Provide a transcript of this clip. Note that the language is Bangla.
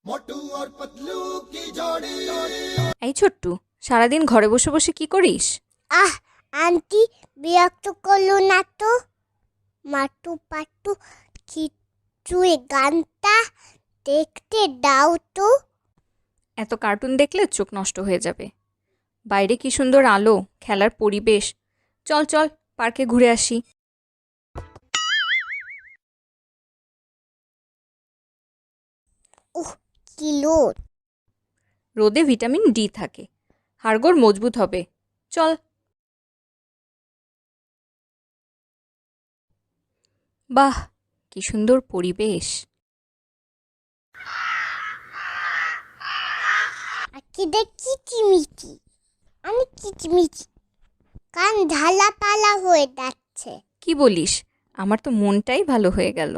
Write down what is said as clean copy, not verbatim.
मोटू और पतलू की जोड़ी। এই ছোট্টু, সারাদিন ঘরে বসে বসে কি করিস? আহ আন্টি, বিরক্ত করলো না তো। মাটু পাটু খিচুড়ি গানটা দেখতে দাও তো। এত কার্টুন দেখলে চোখ নষ্ট হয়ে যাবে। বাইরে কি সুন্দর আলো, খেলার পরিবেশ। চল চল, পার্কে ঘুরে আসি। কি লোদ। রোদে ভিটামিন ডি থাকে, হাড়গোড় মজবুত হবে। চল। বাহ, কি সুন্দর পরিবেশ। আকিদের কিচিমিচি, অনেক কিচিমিচি, কান ঝালা পালা হয়ে যাচ্ছে। কি বলিস? আমার তো মনটাই ভালো হয়ে গেল।